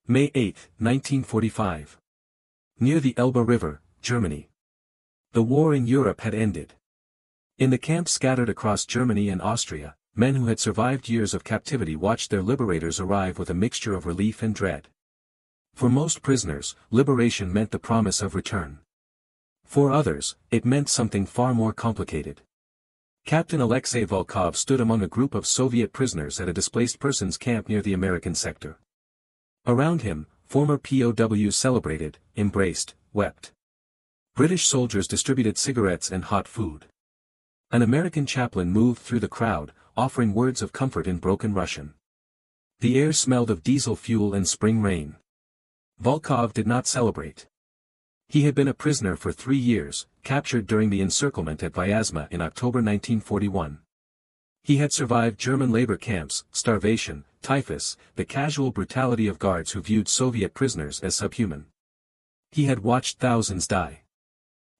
May 8, 1945. Near the Elbe River, Germany. The war in Europe had ended. In the camps scattered across Germany and Austria, men who had survived years of captivity watched their liberators arrive with a mixture of relief and dread. For most prisoners, liberation meant the promise of return. For others, it meant something far more complicated. Captain Alexei Volkov stood among a group of Soviet prisoners at a displaced persons camp near the American sector. Around him, former POWs celebrated, embraced, wept. British soldiers distributed cigarettes and hot food. An American chaplain moved through the crowd, offering words of comfort in broken Russian. The air smelled of diesel fuel and spring rain. Volkov did not celebrate. He had been a prisoner for 3 years, captured during the encirclement at Vyazma in October 1941. He had survived German labor camps, starvation, typhus, the casual brutality of guards who viewed Soviet prisoners as subhuman. He had watched thousands die.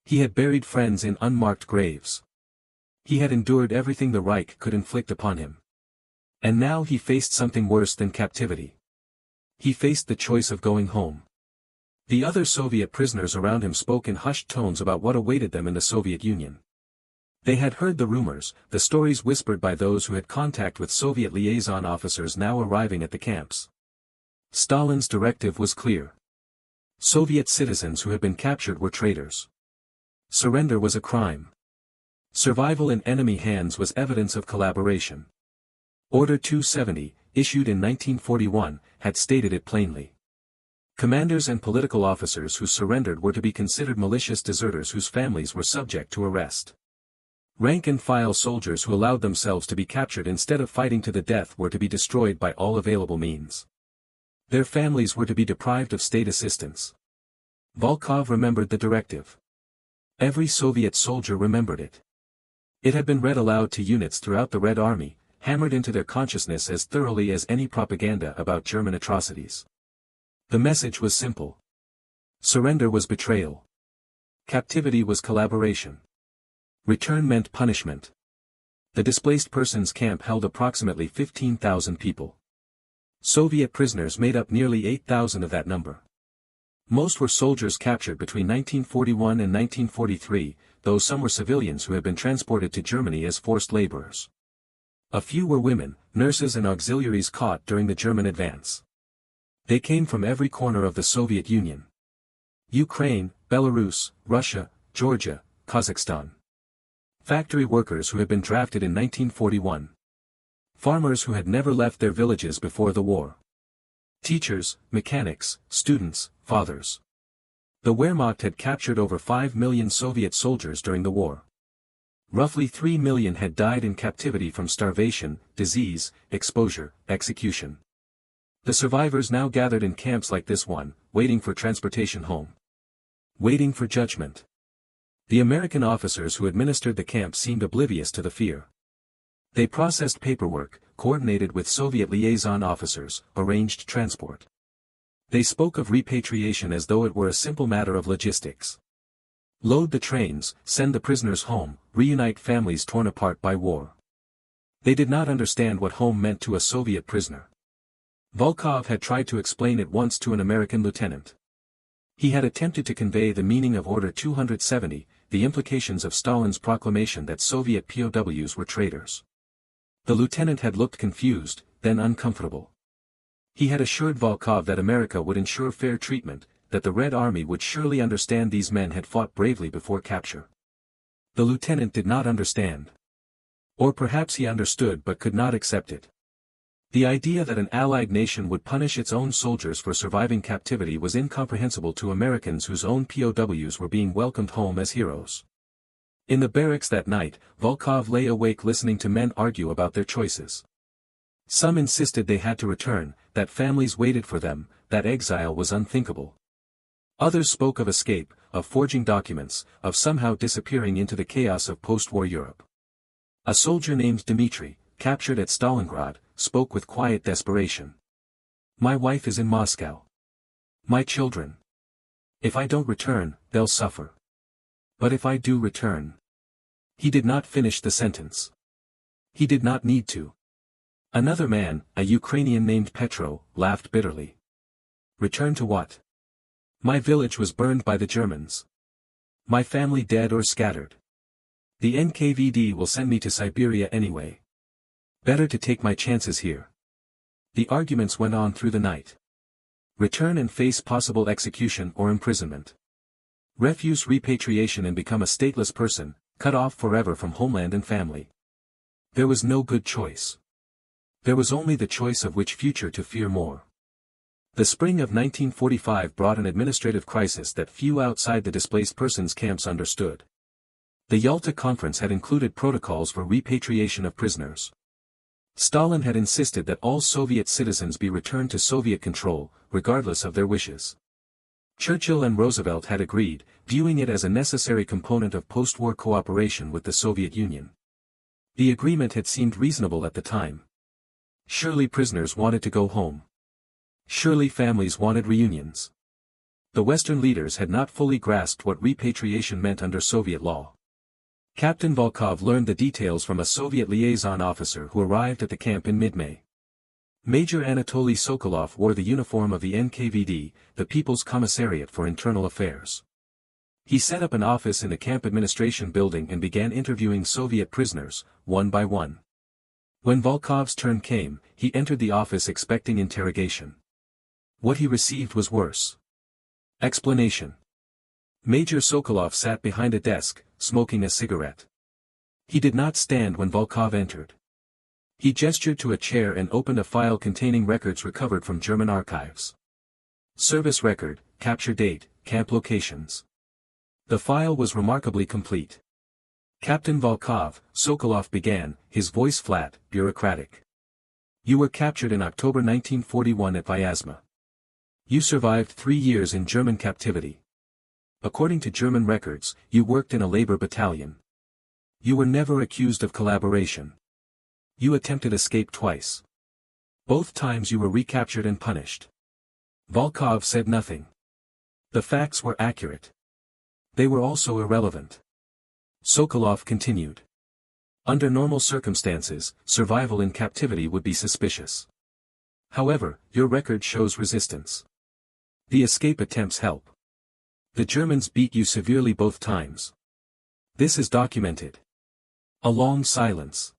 He had buried friends in unmarked graves. He had endured everything the Reich could inflict upon him. And now he faced something worse than captivity. He faced the choice of going home. The other Soviet prisoners around him spoke in hushed tones about what awaited them in the Soviet Union. They had heard the rumors, the stories whispered by those who had contact with Soviet liaison officers now arriving at the camps. Stalin's directive was clear. Soviet citizens who had been captured were traitors. Surrender was a crime. Survival in enemy hands was evidence of collaboration. Order 270, issued in 1941, had stated it plainly. Commanders and political officers who surrendered were to be considered malicious deserters whose families were subject to arrest. Rank-and-file soldiers who allowed themselves to be captured instead of fighting to the death were to be destroyed by all available means. Their families were to be deprived of state assistance. Volkov remembered the directive. Every Soviet soldier remembered it. It had been read aloud to units throughout the Red Army, hammered into their consciousness as thoroughly as any propaganda about German atrocities. The message was simple. Surrender was betrayal. Captivity was collaboration. Return meant punishment. The displaced persons camp held approximately 15,000 people. Soviet prisoners made up nearly 8,000 of that number. Most were soldiers captured between 1941 and 1943, though some were civilians who had been transported to Germany as forced laborers. A few were women, nurses and auxiliaries caught during the German advance. They came from every corner of the Soviet Union. Ukraine, Belarus, Russia, Georgia, Kazakhstan. Factory workers who had been drafted in 1941. Farmers who had never left their villages before the war. Teachers, mechanics, students, fathers. The Wehrmacht had captured over 5 million Soviet soldiers during the war. Roughly 3 million had died in captivity from starvation, disease, exposure, execution. The survivors now gathered in camps like this one, waiting for transportation home. Waiting for judgment. The American officers who administered the camp seemed oblivious to the fear. They processed paperwork, coordinated with Soviet liaison officers, arranged transport. They spoke of repatriation as though it were a simple matter of logistics. Load the trains, send the prisoners home, reunite families torn apart by war. They did not understand what home meant to a Soviet prisoner. Volkov had tried to explain it once to an American lieutenant. He had attempted to convey the meaning of Order 270, the implications of Stalin's proclamation that Soviet POWs were traitors. The lieutenant had looked confused, then uncomfortable. He had assured Volkov that America would ensure fair treatment, that the Red Army would surely understand these men had fought bravely before capture. The lieutenant did not understand. Or perhaps he understood but could not accept it. The idea that an allied nation would punish its own soldiers for surviving captivity was incomprehensible to Americans whose own POWs were being welcomed home as heroes. In the barracks that night, Volkov lay awake listening to men argue about their choices. Some insisted they had to return, that families waited for them, that exile was unthinkable. Others spoke of escape, of forging documents, of somehow disappearing into the chaos of post-war Europe. A soldier named Dmitry, captured at Stalingrad, spoke with quiet desperation. My wife is in Moscow. My children. If I don't return, they'll suffer. But if I do return. He did not finish the sentence. He did not need to. Another man, a Ukrainian named Petro, laughed bitterly. Return to what? My village was burned by the Germans. My family dead or scattered. The NKVD will send me to Siberia anyway. Better to take my chances here. The arguments went on through the night. Return and face possible execution or imprisonment. Refuse repatriation and become a stateless person, cut off forever from homeland and family. There was no good choice. There was only the choice of which future to fear more. The spring of 1945 brought an administrative crisis that few outside the displaced persons camps understood. The Yalta Conference had included protocols for repatriation of prisoners. Stalin had insisted that all Soviet citizens be returned to Soviet control, regardless of their wishes. Churchill and Roosevelt had agreed, viewing it as a necessary component of post-war cooperation with the Soviet Union. The agreement had seemed reasonable at the time. Surely prisoners wanted to go home. Surely families wanted reunions. The Western leaders had not fully grasped what repatriation meant under Soviet law. Captain Volkov learned the details from a Soviet liaison officer who arrived at the camp in mid-May. Major Anatoly Sokolov wore the uniform of the NKVD, the People's Commissariat for Internal Affairs. He set up an office in the camp administration building and began interviewing Soviet prisoners, one by one. When Volkov's turn came, he entered the office expecting interrogation. What he received was worse. Explanation. Major Sokolov sat behind a desk, smoking a cigarette. He did not stand when Volkov entered. He gestured to a chair and opened a file containing records recovered from German archives. Service record, capture date, camp locations. The file was remarkably complete. Captain Volkov, Sokolov began, his voice flat, bureaucratic. You were captured in October 1941 at Vyazma. You survived 3 years in German captivity. According to German records, you worked in a labor battalion. You were never accused of collaboration. You attempted escape twice. Both times you were recaptured and punished. Volkov said nothing. The facts were accurate. They were also irrelevant. Sokolov continued. Under normal circumstances, survival in captivity would be suspicious. However, your record shows resistance. The escape attempts help. The Germans beat you severely both times. This is documented. A long silence.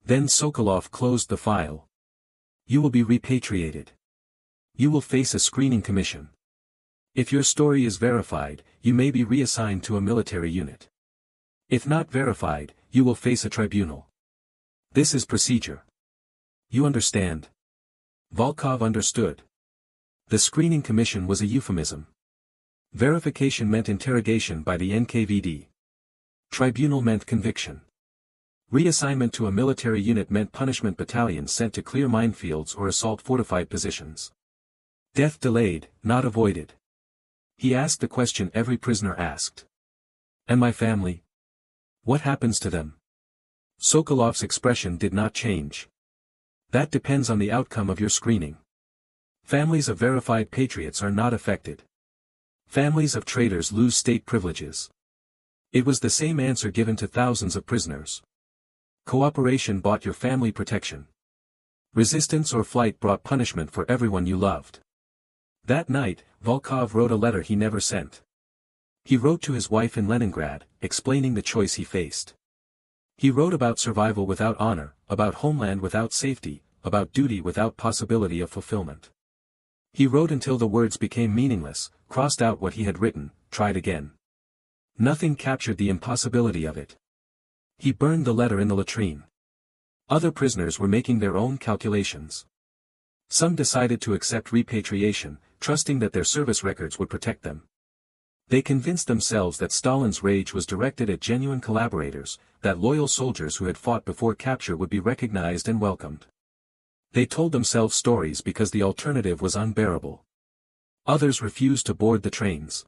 Then Sokolov closed the file. You will be repatriated. You will face a screening commission. If your story is verified, you may be reassigned to a military unit. If not verified, you will face a tribunal. This is procedure. You understand? Volkov understood. The screening commission was a euphemism. Verification meant interrogation by the NKVD. Tribunal meant conviction. Reassignment to a military unit meant punishment battalions sent to clear minefields or assault fortified positions. Death delayed, not avoided. He asked the question every prisoner asked. And my family? What happens to them? Sokolov's expression did not change. That depends on the outcome of your screening. Families of verified patriots are not affected. Families of traitors lose state privileges. It was the same answer given to thousands of prisoners. Cooperation bought your family protection. Resistance or flight brought punishment for everyone you loved. That night, Volkov wrote a letter he never sent. He wrote to his wife in Leningrad, explaining the choice he faced. He wrote about survival without honor, about homeland without safety, about duty without possibility of fulfillment. He wrote until the words became meaningless, crossed out what he had written, tried again. Nothing captured the impossibility of it. He burned the letter in the latrine. Other prisoners were making their own calculations. Some decided to accept repatriation, trusting that their service records would protect them. They convinced themselves that Stalin's rage was directed at genuine collaborators, that loyal soldiers who had fought before capture would be recognized and welcomed. They told themselves stories because the alternative was unbearable. Others refused to board the trains.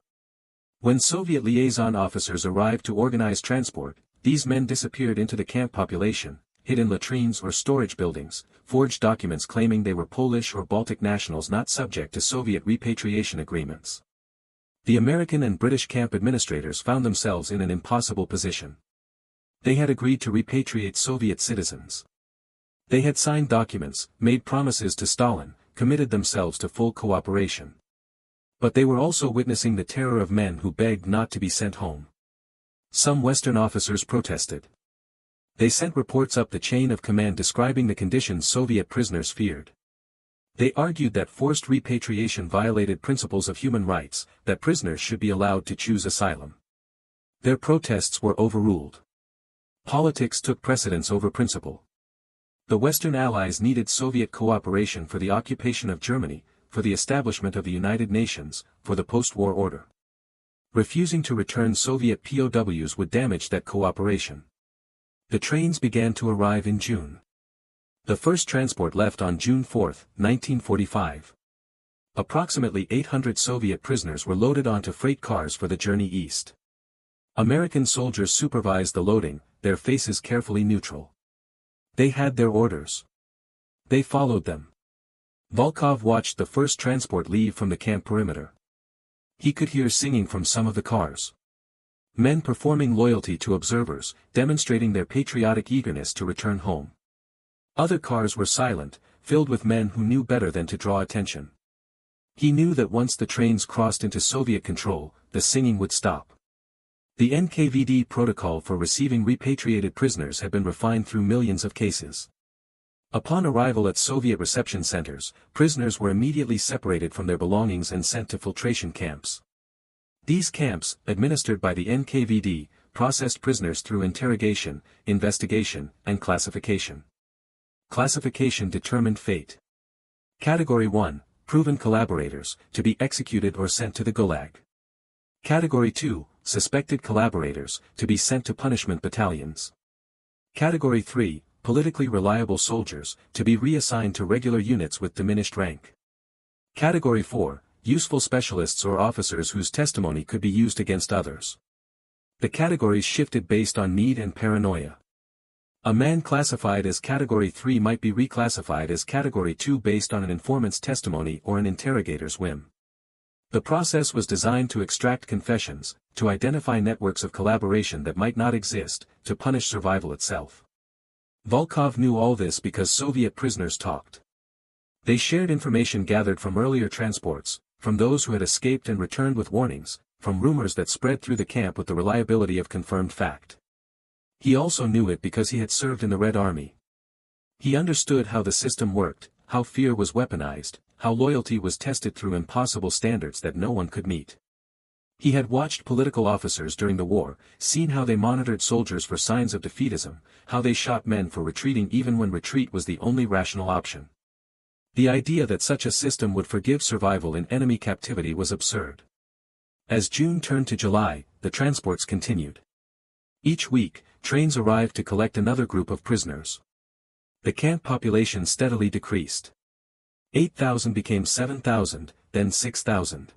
When Soviet liaison officers arrived to organize transport, these men disappeared into the camp population, hid in latrines or storage buildings, forged documents claiming they were Polish or Baltic nationals not subject to Soviet repatriation agreements. The American and British camp administrators found themselves in an impossible position. They had agreed to repatriate Soviet citizens. They had signed documents, made promises to Stalin, committed themselves to full cooperation. But they were also witnessing the terror of men who begged not to be sent home. Some Western officers protested. They sent reports up the chain of command describing the conditions Soviet prisoners feared. They argued that forced repatriation violated principles of human rights, that prisoners should be allowed to choose asylum. Their protests were overruled. Politics took precedence over principle. The Western Allies needed Soviet cooperation for the occupation of Germany, for the establishment of the United Nations, for the post-war order. Refusing to return Soviet POWs would damage that cooperation. The trains began to arrive in June. The first transport left on June 4, 1945. Approximately 800 Soviet prisoners were loaded onto freight cars for the journey east. American soldiers supervised the loading, their faces carefully neutral. They had their orders. They followed them. Volkov watched the first transport leave from the camp perimeter. He could hear singing from some of the cars. Men performing loyalty to observers, demonstrating their patriotic eagerness to return home. Other cars were silent, filled with men who knew better than to draw attention. He knew that once the trains crossed into Soviet control, the singing would stop. The NKVD protocol for receiving repatriated prisoners had been refined through millions of cases. Upon arrival at Soviet reception centers, prisoners were immediately separated from their belongings and sent to filtration camps. These camps, administered by the NKVD, processed prisoners through interrogation, investigation, and classification. Classification determined fate. Category 1, proven collaborators, to be executed or sent to the Gulag. Category 2, suspected collaborators, to be sent to punishment battalions. Category 3, politically reliable soldiers, to be reassigned to regular units with diminished rank. Category 4, useful specialists or officers whose testimony could be used against others. The categories shifted based on need and paranoia. A man classified as Category 3 might be reclassified as Category 2 based on an informant's testimony or an interrogator's whim. The process was designed to extract confessions, to identify networks of collaboration that might not exist, to punish survival itself. Volkov knew all this because Soviet prisoners talked. They shared information gathered from earlier transports, from those who had escaped and returned with warnings, from rumors that spread through the camp with the reliability of confirmed fact. He also knew it because he had served in the Red Army. He understood how the system worked, how fear was weaponized, how loyalty was tested through impossible standards that no one could meet. He had watched political officers during the war, seen how they monitored soldiers for signs of defeatism, how they shot men for retreating even when retreat was the only rational option. The idea that such a system would forgive survival in enemy captivity was absurd. As June turned to July, the transports continued. Each week, trains arrived to collect another group of prisoners. The camp population steadily decreased. 8,000 became 7,000, then 6,000.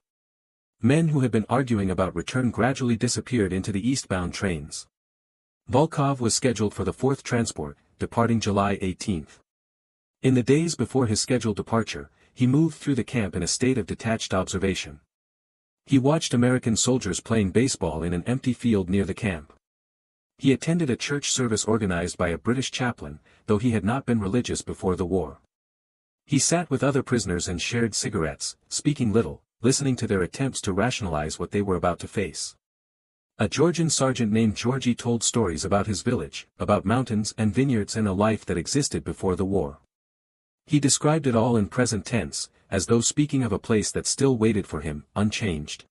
Men who had been arguing about return gradually disappeared into the eastbound trains. Volkov was scheduled for the fourth transport, departing July 18. In the days before his scheduled departure, he moved through the camp in a state of detached observation. He watched American soldiers playing baseball in an empty field near the camp. He attended a church service organized by a British chaplain, though he had not been religious before the war. He sat with other prisoners and shared cigarettes, speaking little, listening to their attempts to rationalize what they were about to face. A Georgian sergeant named Georgi told stories about his village, about mountains and vineyards and a life that existed before the war. He described it all in present tense, as though speaking of a place that still waited for him, unchanged.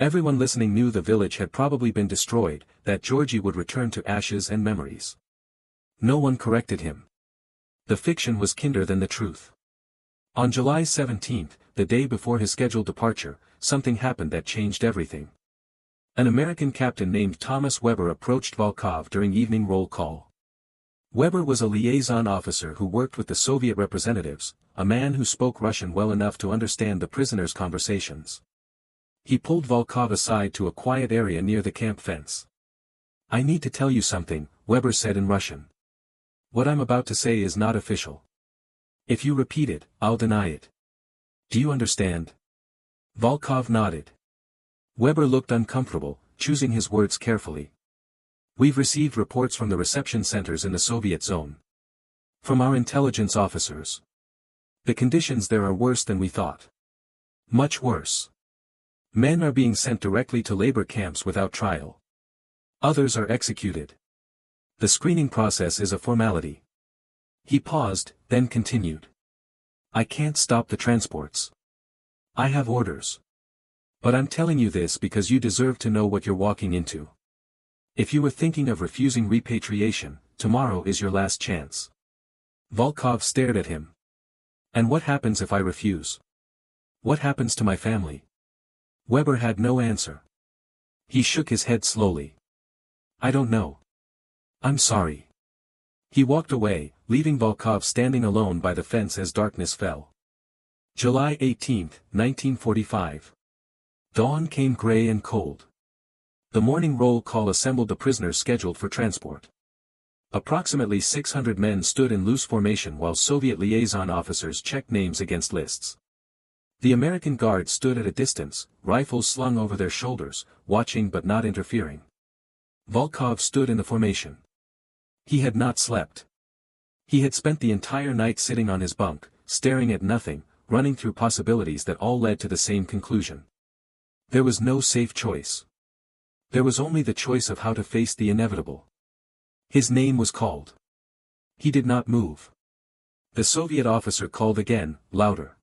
Everyone listening knew the village had probably been destroyed, that Georgi would return to ashes and memories. No one corrected him. The fiction was kinder than the truth. On July 17, the day before his scheduled departure, something happened that changed everything. An American captain named Thomas Weber approached Volkov during evening roll call. Weber was a liaison officer who worked with the Soviet representatives, a man who spoke Russian well enough to understand the prisoners' conversations. He pulled Volkov aside to a quiet area near the camp fence. "I need to tell you something," Weber said in Russian. "What I'm about to say is not official. If you repeat it, I'll deny it. Do you understand?" Volkov nodded. Weber looked uncomfortable, choosing his words carefully. "We've received reports from the reception centers in the Soviet zone. From our intelligence officers. The conditions there are worse than we thought. Much worse. Men are being sent directly to labor camps without trial. Others are executed. The screening process is a formality. He paused, then continued. I can't stop the transports. I have orders. But I'm telling you this because you deserve to know what you're walking into. If you were thinking of refusing repatriation, tomorrow is your last chance. Volkov stared at him. And what happens if I refuse? What happens to my family? Weber had no answer. He shook his head slowly. I don't know. I'm sorry. He walked away, leaving Volkov standing alone by the fence as darkness fell. July 18, 1945. Dawn came gray and cold. The morning roll call assembled the prisoners scheduled for transport. Approximately 600 men stood in loose formation while Soviet liaison officers checked names against lists. The American guard stood at a distance, rifles slung over their shoulders, watching but not interfering. Volkov stood in the formation. He had not slept. He had spent the entire night sitting on his bunk, staring at nothing, running through possibilities that all led to the same conclusion. There was no safe choice. There was only the choice of how to face the inevitable. His name was called. He did not move. The Soviet officer called again, louder.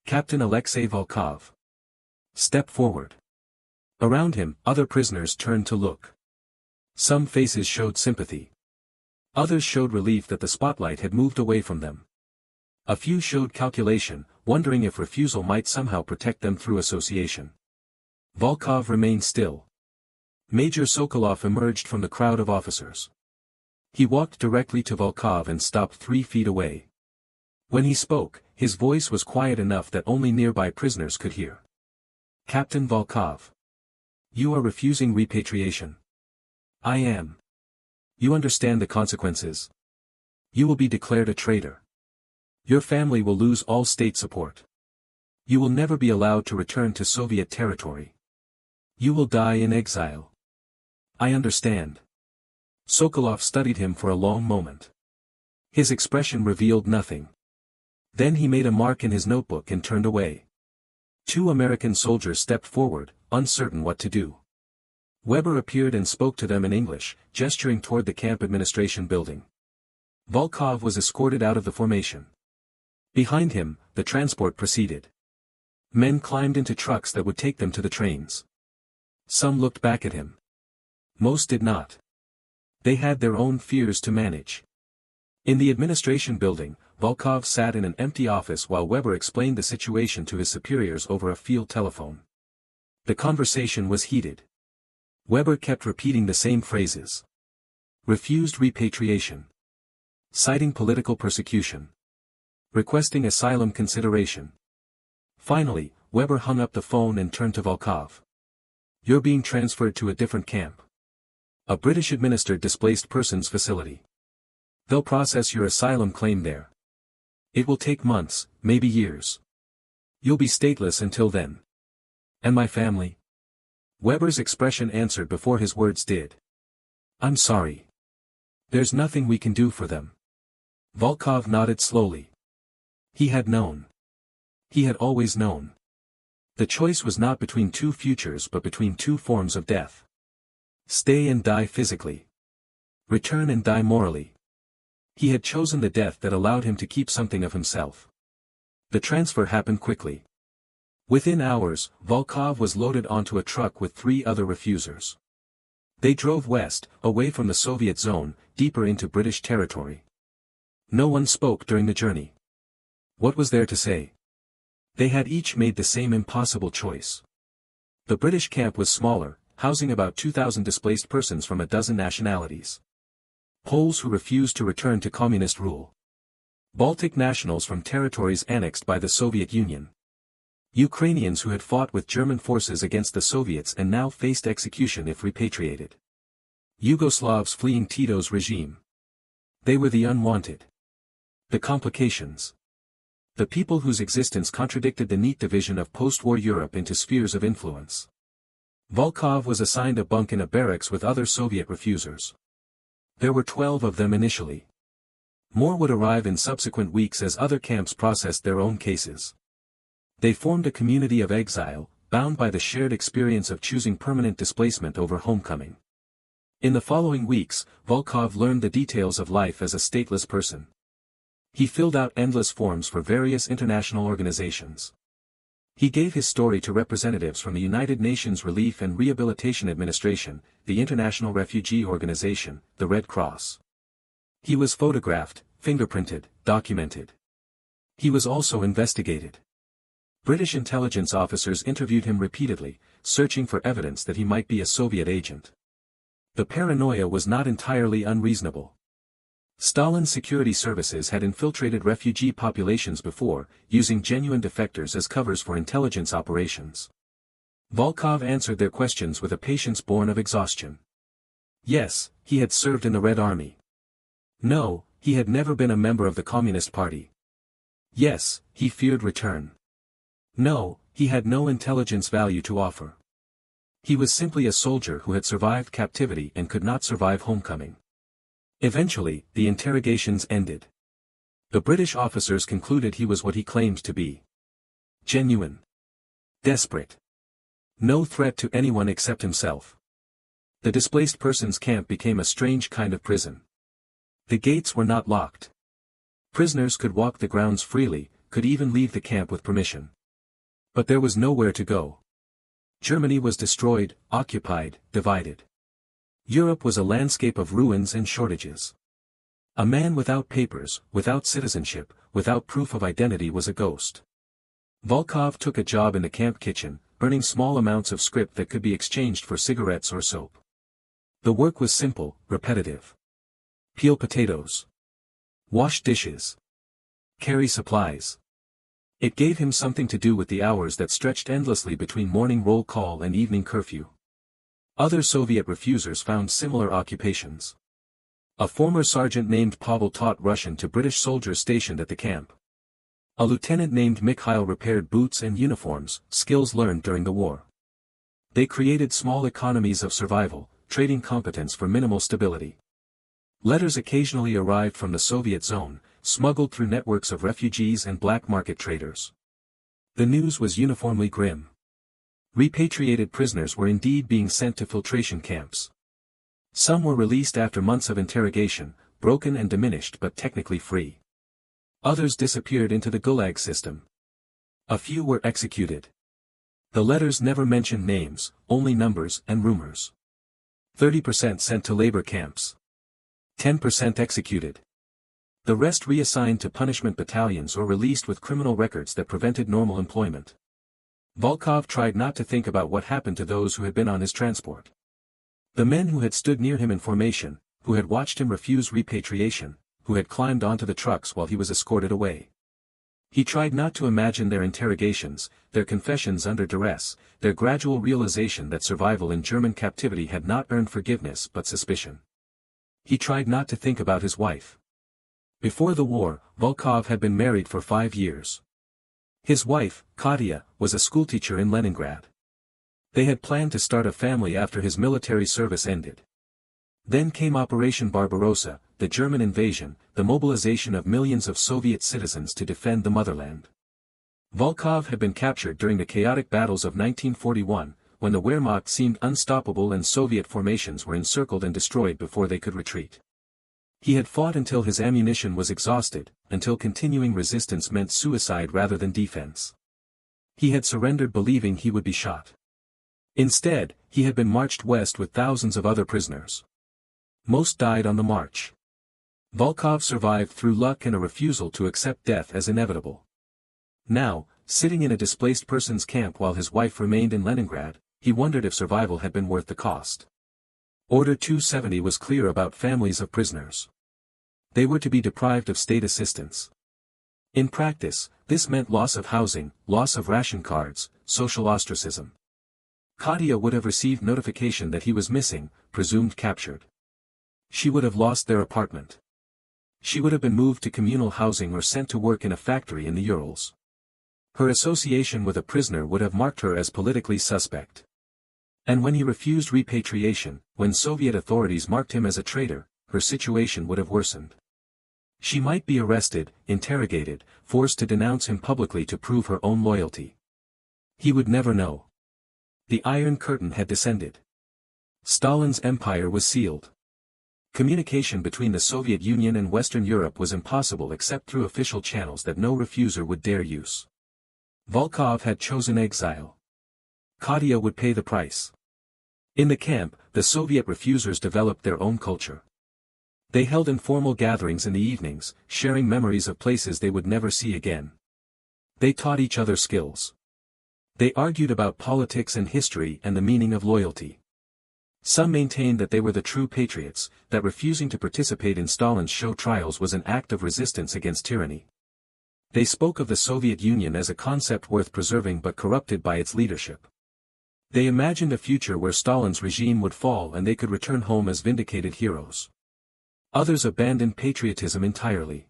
Captain Alexei Volkov. Step forward. Around him, other prisoners turned to look. Some faces showed sympathy. Others showed relief that the spotlight had moved away from them. A few showed calculation, wondering if refusal might somehow protect them through association. Volkov remained still. Major Sokolov emerged from the crowd of officers. He walked directly to Volkov and stopped 3 feet away. When he spoke, his voice was quiet enough that only nearby prisoners could hear. Captain Volkov. You are refusing repatriation. I am. You understand the consequences. You will be declared a traitor. Your family will lose all state support. You will never be allowed to return to Soviet territory. You will die in exile. I understand. Sokolov studied him for a long moment. His expression revealed nothing. Then he made a mark in his notebook and turned away. 2 American soldiers stepped forward, uncertain what to do. Weber appeared and spoke to them in English, gesturing toward the camp administration building. Volkov was escorted out of the formation. Behind him, the transport proceeded. Men climbed into trucks that would take them to the trains. Some looked back at him. Most did not. They had their own fears to manage. In the administration building, Volkov sat in an empty office while Weber explained the situation to his superiors over a field telephone. The conversation was heated. Weber kept repeating the same phrases. Refused repatriation. Citing political persecution. Requesting asylum consideration. Finally, Weber hung up the phone and turned to Volkov. You're being transferred to a different camp. A British-administered displaced persons facility. They'll process your asylum claim there. It will take months, maybe years. You'll be stateless until then. And my family? Weber's expression answered before his words did. I'm sorry. There's nothing we can do for them. Volkov nodded slowly. He had known. He had always known. The choice was not between 2 futures but between 2 forms of death. Stay and die physically. Return and die morally. He had chosen the death that allowed him to keep something of himself. The transfer happened quickly. Within hours, Volkov was loaded onto a truck with 3 other refusers. They drove west, away from the Soviet zone, deeper into British territory. No one spoke during the journey. What was there to say? They had each made the same impossible choice. The British camp was smaller, housing about 2,000 displaced persons from a dozen nationalities. Poles who refused to return to communist rule. Baltic nationals from territories annexed by the Soviet Union. Ukrainians who had fought with German forces against the Soviets and now faced execution if repatriated. Yugoslavs fleeing Tito's regime. They were the unwanted. The complications. The people whose existence contradicted the neat division of post-war Europe into spheres of influence. Volkov was assigned a bunk in a barracks with other Soviet refusers. There were 12 of them initially. More would arrive in subsequent weeks as other camps processed their own cases. They formed a community of exile, bound by the shared experience of choosing permanent displacement over homecoming. In the following weeks, Volkov learned the details of life as a stateless person. He filled out endless forms for various international organizations. He gave his story to representatives from the United Nations Relief and Rehabilitation Administration, the International Refugee Organization, the Red Cross. He was photographed, fingerprinted, documented. He was also investigated. British intelligence officers interviewed him repeatedly, searching for evidence that he might be a Soviet agent. The paranoia was not entirely unreasonable. Stalin's security services had infiltrated refugee populations before, using genuine defectors as covers for intelligence operations. Volkov answered their questions with a patience born of exhaustion. Yes, he had served in the Red Army. No, he had never been a member of the Communist Party. Yes, he feared return. No, he had no intelligence value to offer. He was simply a soldier who had survived captivity and could not survive homecoming. Eventually, the interrogations ended. The British officers concluded he was what he claimed to be. Genuine. Desperate. No threat to anyone except himself. The displaced persons camp became a strange kind of prison. The gates were not locked. Prisoners could walk the grounds freely, could even leave the camp with permission. But there was nowhere to go. Germany was destroyed, occupied, divided. Europe was a landscape of ruins and shortages. A man without papers, without citizenship, without proof of identity was a ghost. Volkov took a job in the camp kitchen, earning small amounts of scrip that could be exchanged for cigarettes or soap. The work was simple, repetitive. Peel potatoes. Wash dishes. Carry supplies. It gave him something to do with the hours that stretched endlessly between morning roll call and evening curfew. Other Soviet refusers found similar occupations. A former sergeant named Pavel taught Russian to British soldiers stationed at the camp. A lieutenant named Mikhail repaired boots and uniforms, skills learned during the war. They created small economies of survival, trading competence for minimal stability. Letters occasionally arrived from the Soviet zone, smuggled through networks of refugees and black market traders. The news was uniformly grim. Repatriated prisoners were indeed being sent to filtration camps. Some were released after months of interrogation, broken and diminished but technically free. Others disappeared into the Gulag system. A few were executed. The letters never mentioned names, only numbers and rumors. 30% sent to labor camps. 10% executed. The rest reassigned to punishment battalions or released with criminal records that prevented normal employment. Volkov tried not to think about what happened to those who had been on his transport. The men who had stood near him in formation, who had watched him refuse repatriation, who had climbed onto the trucks while he was escorted away. He tried not to imagine their interrogations, their confessions under duress, their gradual realization that survival in German captivity had not earned forgiveness but suspicion. He tried not to think about his wife. Before the war, Volkov had been married for 5 years. His wife, Katya, was a schoolteacher in Leningrad. They had planned to start a family after his military service ended. Then came Operation Barbarossa, the German invasion, the mobilization of millions of Soviet citizens to defend the motherland. Volkov had been captured during the chaotic battles of 1941, when the Wehrmacht seemed unstoppable and Soviet formations were encircled and destroyed before they could retreat. He had fought until his ammunition was exhausted, until continuing resistance meant suicide rather than defense. He had surrendered believing he would be shot. Instead, he had been marched west with thousands of other prisoners. Most died on the march. Volkov survived through luck and a refusal to accept death as inevitable. Now, sitting in a displaced persons camp while his wife remained in Leningrad, he wondered if survival had been worth the cost. Order 270 was clear about families of prisoners. They were to be deprived of state assistance. In practice, this meant loss of housing, loss of ration cards, social ostracism. Katya would have received notification that he was missing, presumed captured. She would have lost their apartment. She would have been moved to communal housing or sent to work in a factory in the Urals. Her association with a prisoner would have marked her as politically suspect. And when he refused repatriation, when Soviet authorities marked him as a traitor, her situation would have worsened. She might be arrested, interrogated, forced to denounce him publicly to prove her own loyalty. He would never know. The Iron Curtain had descended. Stalin's empire was sealed. Communication between the Soviet Union and Western Europe was impossible except through official channels that no refuser would dare use. Volkov had chosen exile. Katya would pay the price. In the camp, the Soviet refusers developed their own culture. They held informal gatherings in the evenings, sharing memories of places they would never see again. They taught each other skills. They argued about politics and history and the meaning of loyalty. Some maintained that they were the true patriots, that refusing to participate in Stalin's show trials was an act of resistance against tyranny. They spoke of the Soviet Union as a concept worth preserving but corrupted by its leadership. They imagined a future where Stalin's regime would fall and they could return home as vindicated heroes. Others abandoned patriotism entirely.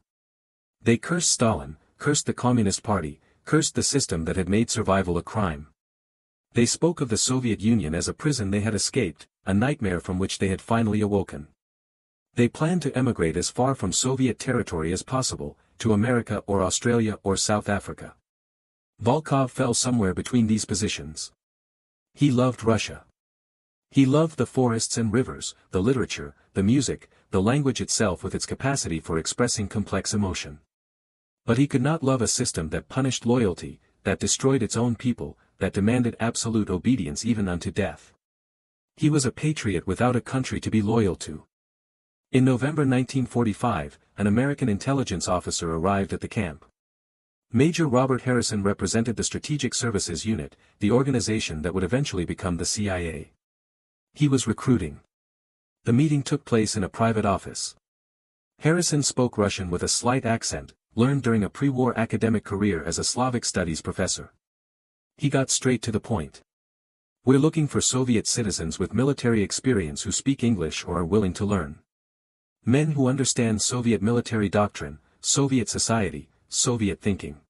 They cursed Stalin, cursed the Communist Party, cursed the system that had made survival a crime. They spoke of the Soviet Union as a prison they had escaped, a nightmare from which they had finally awoken. They planned to emigrate as far from Soviet territory as possible, to America or Australia or South Africa. Volkov fell somewhere between these positions. He loved Russia. He loved the forests and rivers, the literature, the music, the language itself with its capacity for expressing complex emotion. But he could not love a system that punished loyalty, that destroyed its own people, that demanded absolute obedience even unto death. He was a patriot without a country to be loyal to. In November 1945, an American intelligence officer arrived at the camp. Major Robert Harrison represented the Strategic Services Unit, the organization that would eventually become the CIA. He was recruiting. The meeting took place in a private office. Harrison spoke Russian with a slight accent, learned during a pre-war academic career as a Slavic studies professor. He got straight to the point. We're looking for Soviet citizens with military experience who speak English or are willing to learn. Men who understand Soviet military doctrine, Soviet society, Soviet thinking.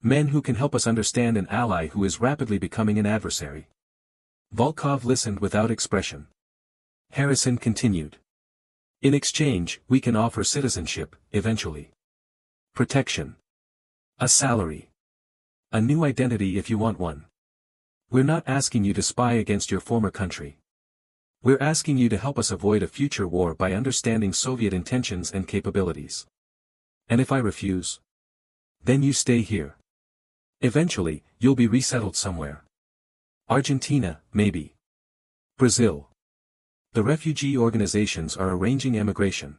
Men who can help us understand an ally who is rapidly becoming an adversary. Volkov listened without expression. Harrison continued. In exchange, we can offer citizenship, eventually. Protection. A salary. A new identity if you want one. We're not asking you to spy against your former country. We're asking you to help us avoid a future war by understanding Soviet intentions and capabilities. And if I refuse? Then you stay here. Eventually, you'll be resettled somewhere. Argentina, maybe. Brazil. The refugee organizations are arranging emigration.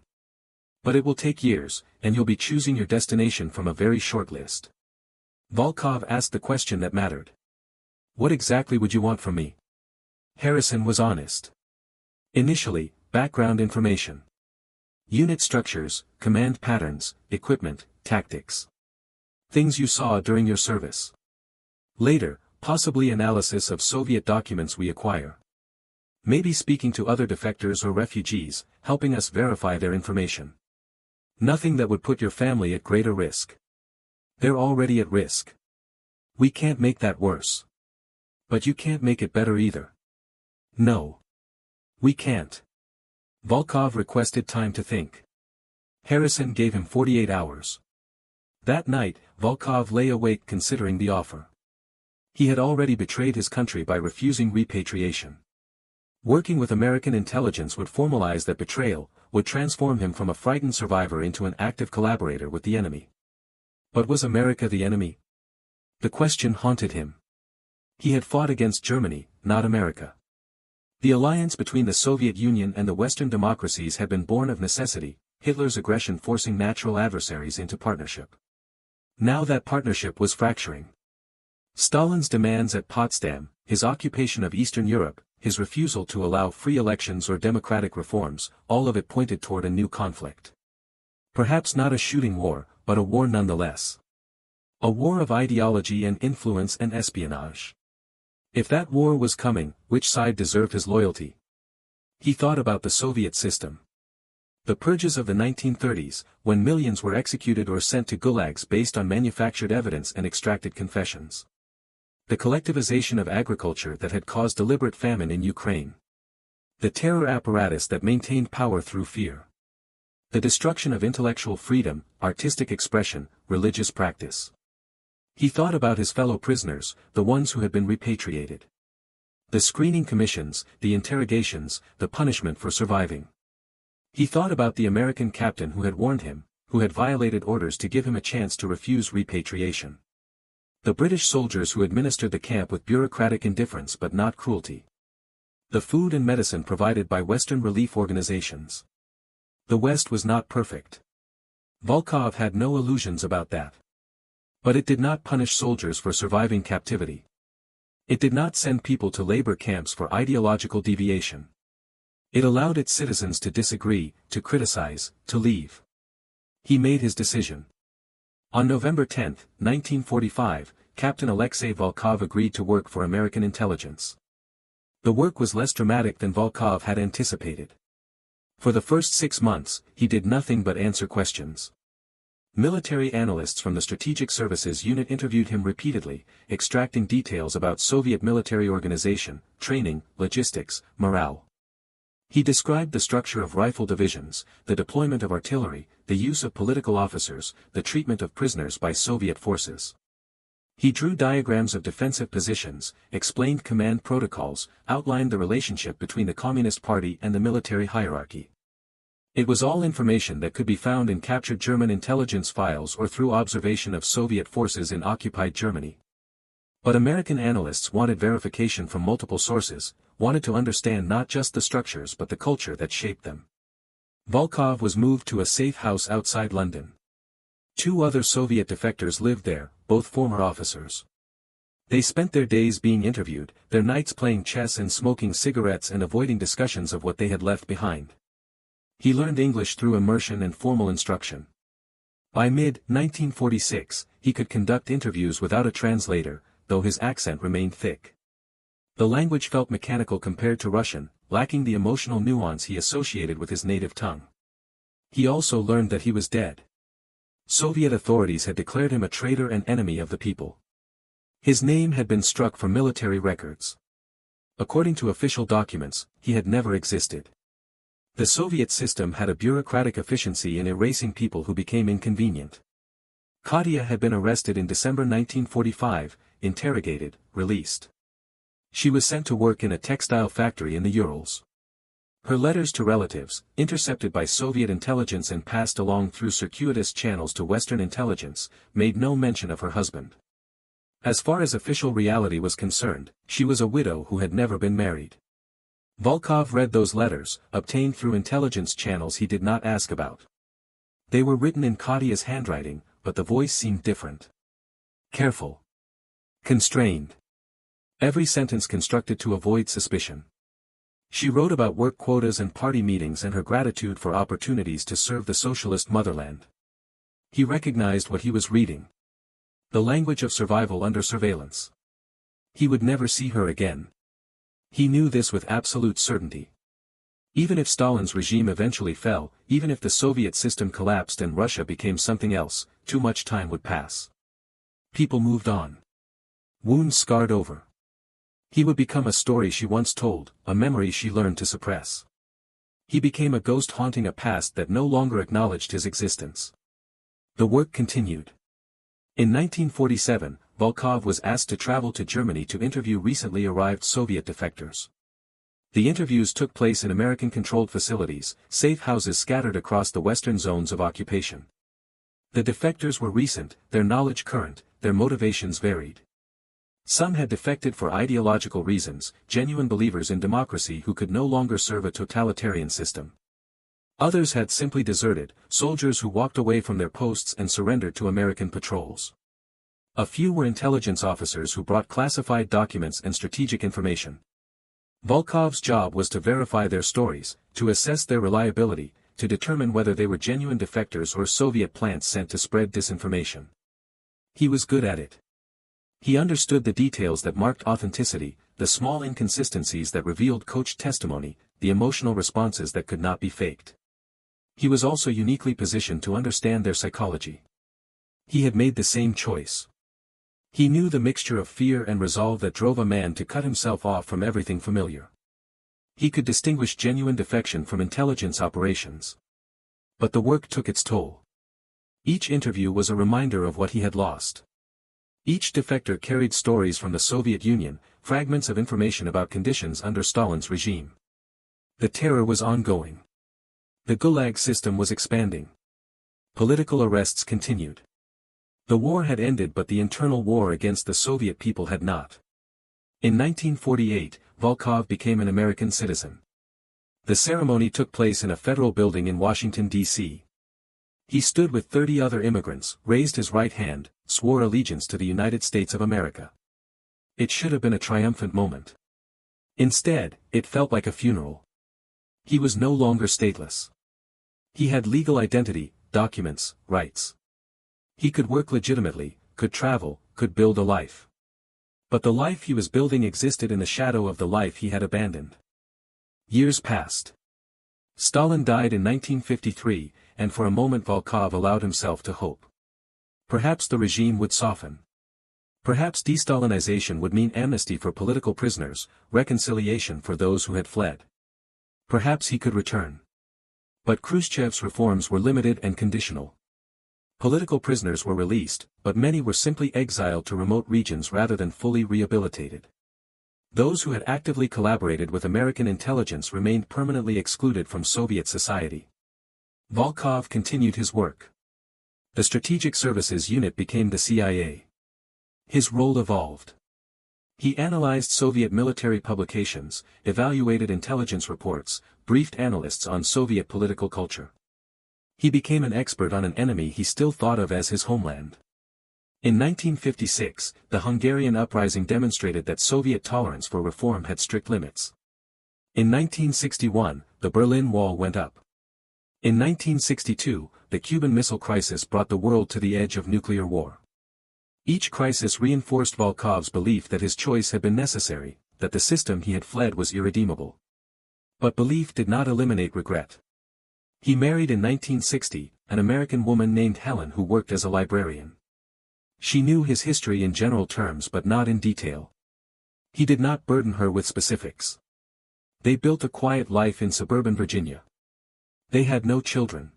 But it will take years, and you'll be choosing your destination from a very short list. Volkov asked the question that mattered. What exactly would you want from me? Harrison was honest. Initially, background information. Unit structures, command patterns, equipment, tactics. Things you saw during your service. Later, possibly analysis of Soviet documents we acquire. Maybe speaking to other defectors or refugees, helping us verify their information. Nothing that would put your family at greater risk. They're already at risk. We can't make that worse. But you can't make it better either. No. We can't. Volkov requested time to think. Harrison gave him 48 hours. That night, Volkov lay awake considering the offer. He had already betrayed his country by refusing repatriation. Working with American intelligence would formalize that betrayal, would transform him from a frightened survivor into an active collaborator with the enemy. But was America the enemy? The question haunted him. He had fought against Germany, not America. The alliance between the Soviet Union and the Western democracies had been born of necessity, Hitler's aggression forcing natural adversaries into partnership. Now that partnership was fracturing. Stalin's demands at Potsdam, his occupation of Eastern Europe, his refusal to allow free elections or democratic reforms, all of it pointed toward a new conflict. Perhaps not a shooting war, but a war nonetheless. A war of ideology and influence and espionage. If that war was coming, which side deserved his loyalty? He thought about the Soviet system. The purges of the 1930s, when millions were executed or sent to gulags based on manufactured evidence and extracted confessions. The collectivization of agriculture that had caused deliberate famine in Ukraine. The terror apparatus that maintained power through fear. The destruction of intellectual freedom, artistic expression, religious practice. He thought about his fellow prisoners, the ones who had been repatriated. The screening commissions, the interrogations, the punishment for surviving. He thought about the American captain who had warned him, who had violated orders to give him a chance to refuse repatriation. The British soldiers who administered the camp with bureaucratic indifference but not cruelty. The food and medicine provided by Western relief organizations. The West was not perfect. Volkov had no illusions about that. But it did not punish soldiers for surviving captivity. It did not send people to labor camps for ideological deviation. It allowed its citizens to disagree, to criticize, to leave. He made his decision. On November 10, 1945, Captain Alexei Volkov agreed to work for American intelligence. The work was less dramatic than Volkov had anticipated. For the first 6 months, he did nothing but answer questions. Military analysts from the Strategic Services Unit interviewed him repeatedly, extracting details about Soviet military organization, training, logistics, morale. He described the structure of rifle divisions, the deployment of artillery, the use of political officers, the treatment of prisoners by Soviet forces. He drew diagrams of defensive positions, explained command protocols, outlined the relationship between the Communist Party and the military hierarchy. It was all information that could be found in captured German intelligence files or through observation of Soviet forces in occupied Germany. But American analysts wanted verification from multiple sources, wanted to understand not just the structures but the culture that shaped them. Volkov was moved to a safe house outside London. 2 other Soviet defectors lived there, both former officers. They spent their days being interviewed, their nights playing chess and smoking cigarettes and avoiding discussions of what they had left behind. He learned English through immersion and formal instruction. By mid-1946, he could conduct interviews without a translator, though his accent remained thick. The language felt mechanical compared to Russian, lacking the emotional nuance he associated with his native tongue. He also learned that he was dead. Soviet authorities had declared him a traitor and enemy of the people. His name had been struck from military records. According to official documents, he had never existed. The Soviet system had a bureaucratic efficiency in erasing people who became inconvenient. Katya had been arrested in December 1945, interrogated, released. She was sent to work in a textile factory in the Urals. Her letters to relatives, intercepted by Soviet intelligence and passed along through circuitous channels to Western intelligence, made no mention of her husband. As far as official reality was concerned, she was a widow who had never been married. Volkov read those letters, obtained through intelligence channels he did not ask about. They were written in Katya's handwriting, but the voice seemed different. Careful. Constrained. Every sentence constructed to avoid suspicion. She wrote about work quotas and party meetings and her gratitude for opportunities to serve the socialist motherland. He recognized what he was reading. The language of survival under surveillance. He would never see her again. He knew this with absolute certainty. Even if Stalin's regime eventually fell, even if the Soviet system collapsed and Russia became something else, too much time would pass. People moved on. Wounds scarred over. He would become a story she once told, a memory she learned to suppress. He became a ghost haunting a past that no longer acknowledged his existence. The work continued. In 1947, Volkov was asked to travel to Germany to interview recently arrived Soviet defectors. The interviews took place in American-controlled facilities, safe houses scattered across the western zones of occupation. The defectors were recent, their knowledge current, their motivations varied. Some had defected for ideological reasons, genuine believers in democracy who could no longer serve a totalitarian system. Others had simply deserted, soldiers who walked away from their posts and surrendered to American patrols. A few were intelligence officers who brought classified documents and strategic information. Volkov's job was to verify their stories, to assess their reliability, to determine whether they were genuine defectors or Soviet plants sent to spread disinformation. He was good at it. He understood the details that marked authenticity, the small inconsistencies that revealed coached testimony, the emotional responses that could not be faked. He was also uniquely positioned to understand their psychology. He had made the same choice. He knew the mixture of fear and resolve that drove a man to cut himself off from everything familiar. He could distinguish genuine defection from intelligence operations. But the work took its toll. Each interview was a reminder of what he had lost. Each defector carried stories from the Soviet Union, fragments of information about conditions under Stalin's regime. The terror was ongoing. The Gulag system was expanding. Political arrests continued. The war had ended, but the internal war against the Soviet people had not. In 1948, Volkov became an American citizen. The ceremony took place in a federal building in Washington, D.C. He stood with 30 other immigrants, raised his right hand, swore allegiance to the United States of America. It should have been a triumphant moment. Instead, it felt like a funeral. He was no longer stateless. He had legal identity, documents, rights. He could work legitimately, could travel, could build a life. But the life he was building existed in the shadow of the life he had abandoned. Years passed. Stalin died in 1953, and for a moment Volkov allowed himself to hope. Perhaps the regime would soften. Perhaps de-Stalinization would mean amnesty for political prisoners, reconciliation for those who had fled. Perhaps he could return. But Khrushchev's reforms were limited and conditional. Political prisoners were released, but many were simply exiled to remote regions rather than fully rehabilitated. Those who had actively collaborated with American intelligence remained permanently excluded from Soviet society. Volkov continued his work. The Strategic Services Unit became the CIA. His role evolved. He analyzed Soviet military publications, evaluated intelligence reports, briefed analysts on Soviet political culture. He became an expert on an enemy he still thought of as his homeland. In 1956, the Hungarian uprising demonstrated that Soviet tolerance for reform had strict limits. In 1961, the Berlin Wall went up. In 1962, the Cuban Missile Crisis brought the world to the edge of nuclear war. Each crisis reinforced Volkov's belief that his choice had been necessary, that the system he had fled was irredeemable. But belief did not eliminate regret. He married in 1960, an American woman named Helen who worked as a librarian. She knew his history in general terms but not in detail. He did not burden her with specifics. They built a quiet life in suburban Virginia. They had no children.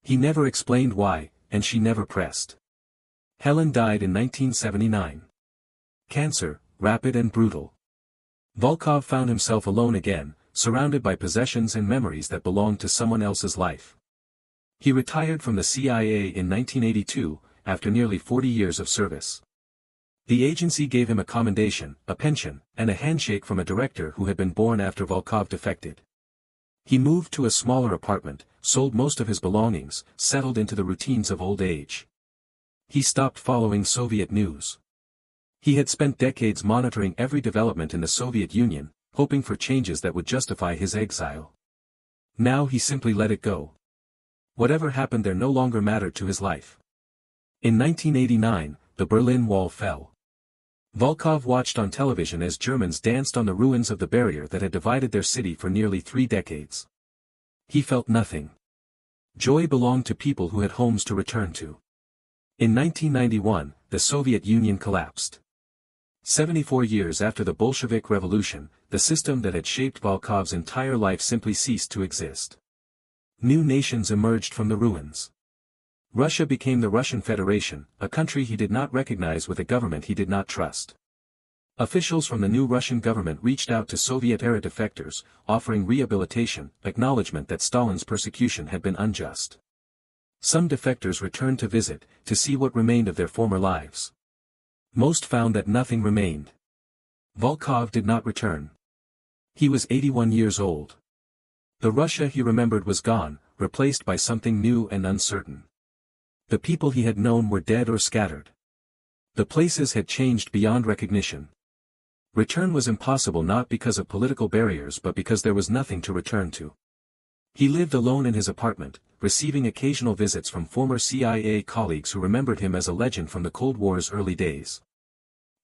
He never explained why, and she never pressed. Helen died in 1979. Cancer, rapid and brutal. Volkov found himself alone again, surrounded by possessions and memories that belonged to someone else's life. He retired from the CIA in 1982, after nearly 40 years of service. The agency gave him a commendation, a pension, and a handshake from a director who had been born after Volkov defected. He moved to a smaller apartment, sold most of his belongings, settled into the routines of old age. He stopped following Soviet news. He had spent decades monitoring every development in the Soviet Union, hoping for changes that would justify his exile. Now he simply let it go. Whatever happened there no longer mattered to his life. In 1989, the Berlin Wall fell. Volkov watched on television as Germans danced on the ruins of the barrier that had divided their city for nearly 3 decades. He felt nothing. Joy belonged to people who had homes to return to. In 1991, the Soviet Union collapsed. 74 years after the Bolshevik Revolution, the system that had shaped Volkov's entire life simply ceased to exist. New nations emerged from the ruins. Russia became the Russian Federation, a country he did not recognize with a government he did not trust. Officials from the new Russian government reached out to Soviet-era defectors, offering rehabilitation, acknowledgement that Stalin's persecution had been unjust. Some defectors returned to visit, to see what remained of their former lives. Most found that nothing remained. Volkov did not return. He was 81 years old. The Russia he remembered was gone, replaced by something new and uncertain. The people he had known were dead or scattered. The places had changed beyond recognition. Return was impossible not because of political barriers but because there was nothing to return to. He lived alone in his apartment, receiving occasional visits from former CIA colleagues who remembered him as a legend from the Cold War's early days.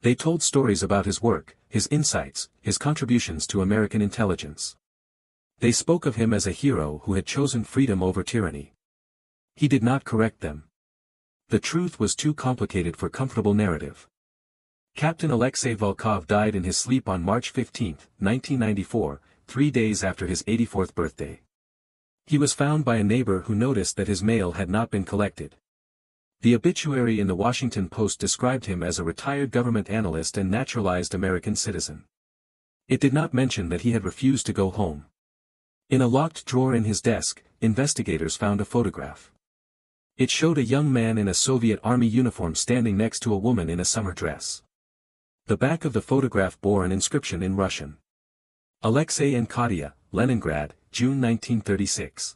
They told stories about his work, his insights, his contributions to American intelligence. They spoke of him as a hero who had chosen freedom over tyranny. He did not correct them. The truth was too complicated for comfortable narrative. Captain Alexei Volkov died in his sleep on March 15, 1994, 3 days after his 84th birthday. He was found by a neighbor who noticed that his mail had not been collected. The obituary in the Washington Post described him as a retired government analyst and naturalized American citizen. It did not mention that he had refused to go home. In a locked drawer in his desk, investigators found a photograph. It showed a young man in a Soviet Army uniform standing next to a woman in a summer dress. The back of the photograph bore an inscription in Russian. Alexei and Katya, Leningrad, June 1936.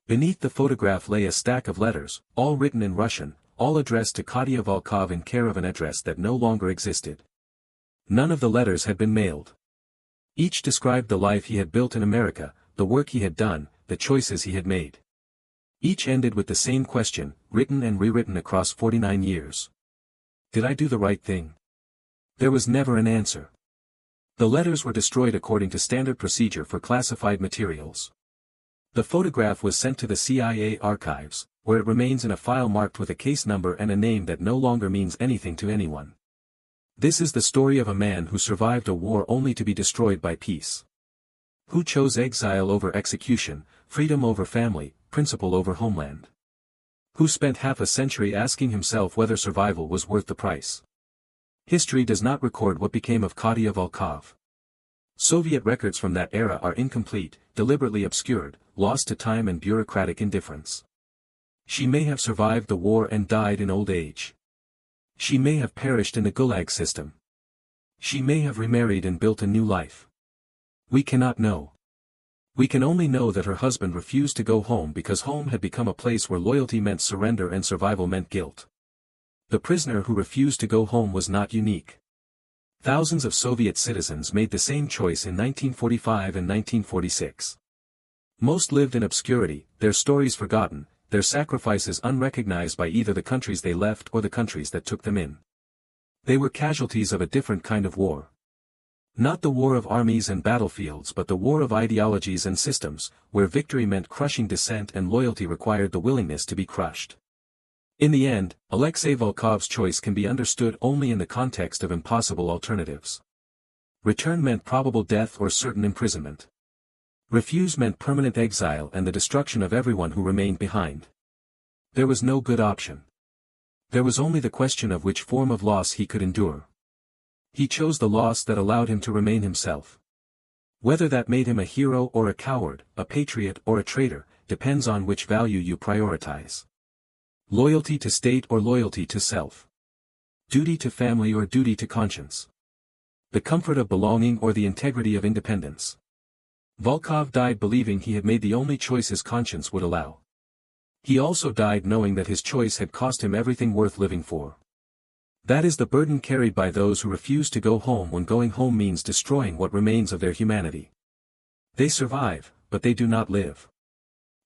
Beneath the photograph lay a stack of letters, all written in Russian, all addressed to Katya Volkov in care of an address that no longer existed. None of the letters had been mailed. Each described the life he had built in America, the work he had done, the choices he had made. Each ended with the same question, written and rewritten across 49 years. Did I do the right thing? There was never an answer. The letters were destroyed according to standard procedure for classified materials. The photograph was sent to the CIA archives, where it remains in a file marked with a case number and a name that no longer means anything to anyone. This is the story of a man who survived a war only to be destroyed by peace. Who chose exile over execution, freedom over family, principle over homeland. Who spent half a century asking himself whether survival was worth the price. History does not record what became of Katya Volkov. Soviet records from that era are incomplete, deliberately obscured, lost to time and bureaucratic indifference. She may have survived the war and died in old age. She may have perished in the Gulag system. She may have remarried and built a new life. We cannot know. We can only know that her husband refused to go home because home had become a place where loyalty meant surrender and survival meant guilt. The prisoner who refused to go home was not unique. Thousands of Soviet citizens made the same choice in 1945 and 1946. Most lived in obscurity, their stories forgotten, their sacrifices unrecognized by either the countries they left or the countries that took them in. They were casualties of a different kind of war. Not the war of armies and battlefields but the war of ideologies and systems, where victory meant crushing dissent and loyalty required the willingness to be crushed. In the end, Alexei Volkov's choice can be understood only in the context of impossible alternatives. Return meant probable death or certain imprisonment. Refuse meant permanent exile and the destruction of everyone who remained behind. There was no good option. There was only the question of which form of loss he could endure. He chose the loss that allowed him to remain himself. Whether that made him a hero or a coward, a patriot or a traitor, depends on which value you prioritize. Loyalty to state or loyalty to self. Duty to family or duty to conscience. The comfort of belonging or the integrity of independence. Volkov died believing he had made the only choice his conscience would allow. He also died knowing that his choice had cost him everything worth living for. That is the burden carried by those who refuse to go home when going home means destroying what remains of their humanity. They survive, but they do not live.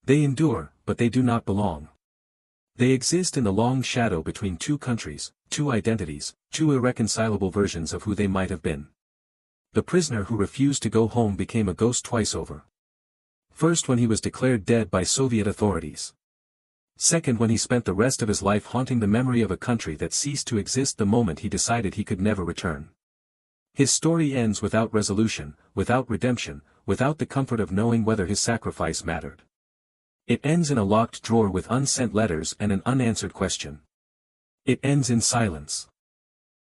They endure, but they do not belong. They exist in the long shadow between two countries, two identities, two irreconcilable versions of who they might have been. The prisoner who refused to go home became a ghost twice over. First when he was declared dead by Soviet authorities. Second when he spent the rest of his life haunting the memory of a country that ceased to exist the moment he decided he could never return. His story ends without resolution, without redemption, without the comfort of knowing whether his sacrifice mattered. It ends in a locked drawer with unsent letters and an unanswered question. It ends in silence.